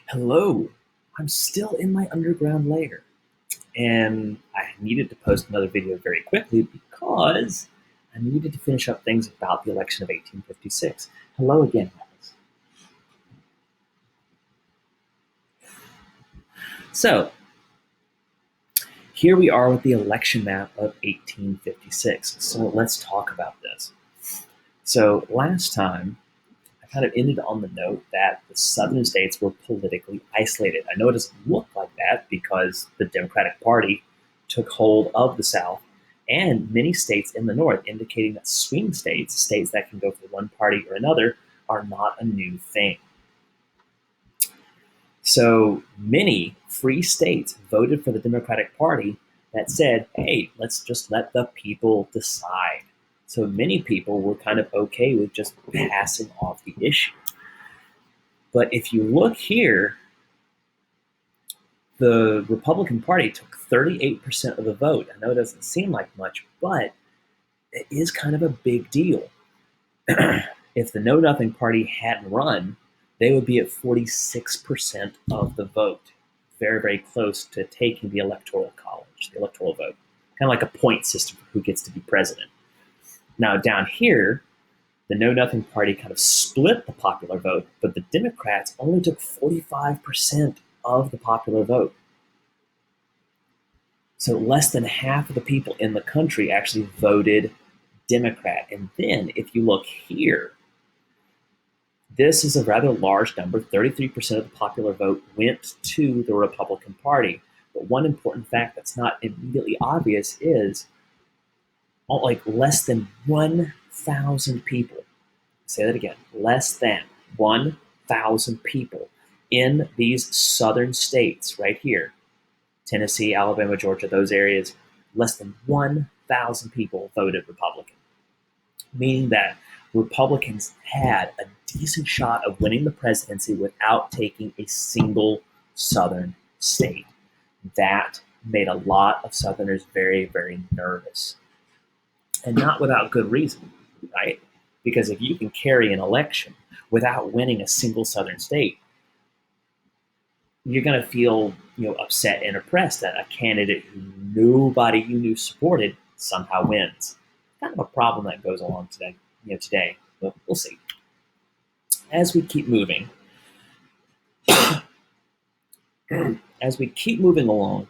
Hello, I'm still in my underground lair, and I needed to post another video very quickly because I needed to finish up things about the election of 1856. Hello again, guys. So, here we are with the election map of 1856. So, let's talk about this. So, last time, I kind of ended on the note that the southern states were politically isolated. I know it doesn't look like that because the Democratic Party took hold of the South and many states in the North, indicating that swing states, states that can go for one party or another, are not a new thing. So many free states voted for the Democratic Party that said, hey, let's just let the people decide. So many people were kind of okay with just passing off the issue. But if you look here, the Republican Party took 38% of the vote. I know it doesn't seem like much, but it is kind of a big deal. If the Know Nothing Party hadn't run, they would be at 46% of the vote. Very, very close to taking the Electoral College, the electoral vote. Kind of like a point system for who gets to be president. Now, down here, the Know Nothing Party kind of split the popular vote, but the Democrats only took 45% of the popular vote. So less than half of the people in the country actually voted Democrat. And then if you look here, this is a rather large number. 33% of the popular vote went to the Republican Party. But one important fact that's not immediately obvious is like less than 1,000 people, say that again, less than 1,000 people in these southern states right here, Tennessee, Alabama, Georgia, those areas, less than 1,000 people voted Republican, meaning that Republicans had a decent shot of winning the presidency without taking a single southern state. That made a lot of Southerners very, very nervous. And not without good reason, right? Because if you can carry an election without winning a single southern state, you're going to feel upset and oppressed that a candidate who nobody you knew supported somehow wins. Kind of a problem that goes along today, but we'll see. As we keep moving, along,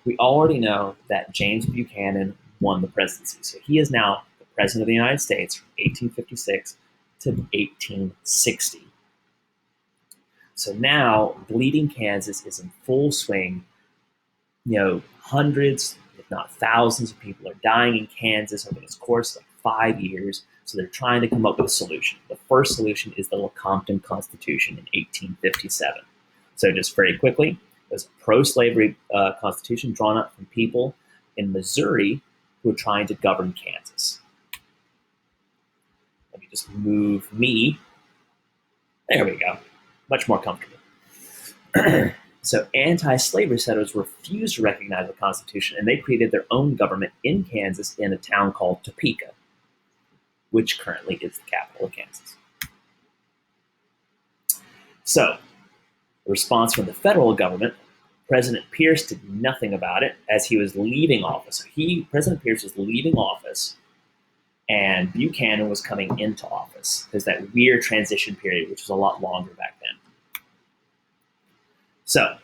we already know that James Buchanan won the presidency. So he is now the president of the United States from 1856 to 1860. So now Bleeding Kansas is in full swing. Hundreds, if not thousands of people are dying in Kansas over this course of 5 years. So they're trying to come up with a solution. The first solution is the Lecompton Constitution in 1857. So just very quickly, it was a pro-slavery constitution drawn up from people in Missouri who were trying to govern Kansas. Let me just move me. There we go. Much more comfortable. So anti-slavery settlers refused to recognize the Constitution, and they created their own government in Kansas in a town called Topeka, which currently is the capital of Kansas. So, the response from the federal government, President Pierce did nothing about it as he was leaving office. President Pierce was leaving office, and Buchanan was coming into office. There's that weird transition period, which was a lot longer back then. So,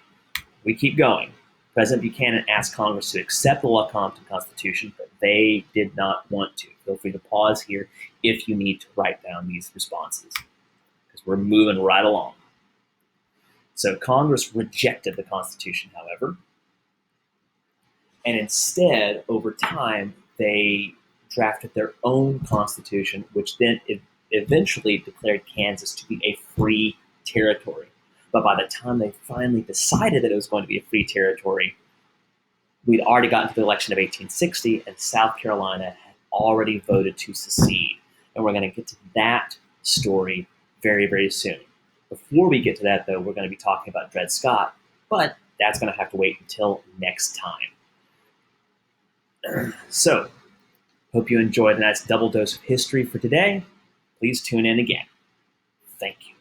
we keep going. President Buchanan asked Congress to accept the Lecompton Constitution, but they did not want to. Feel free to pause here if you need to write down these responses, because we're moving right along. So Congress rejected the Constitution, however, and instead, over time, they drafted their own Constitution, which then eventually declared Kansas to be a free territory. But by the time they finally decided that it was going to be a free territory, we'd already gotten to the election of 1860, and South Carolina had already voted to secede. And we're going to get to that story very, very soon. Before we get to that, though, we're going to be talking about Dred Scott, but that's going to have to wait until next time. So, hope you enjoyed a nice double dose of history for today. Please tune in again. Thank you.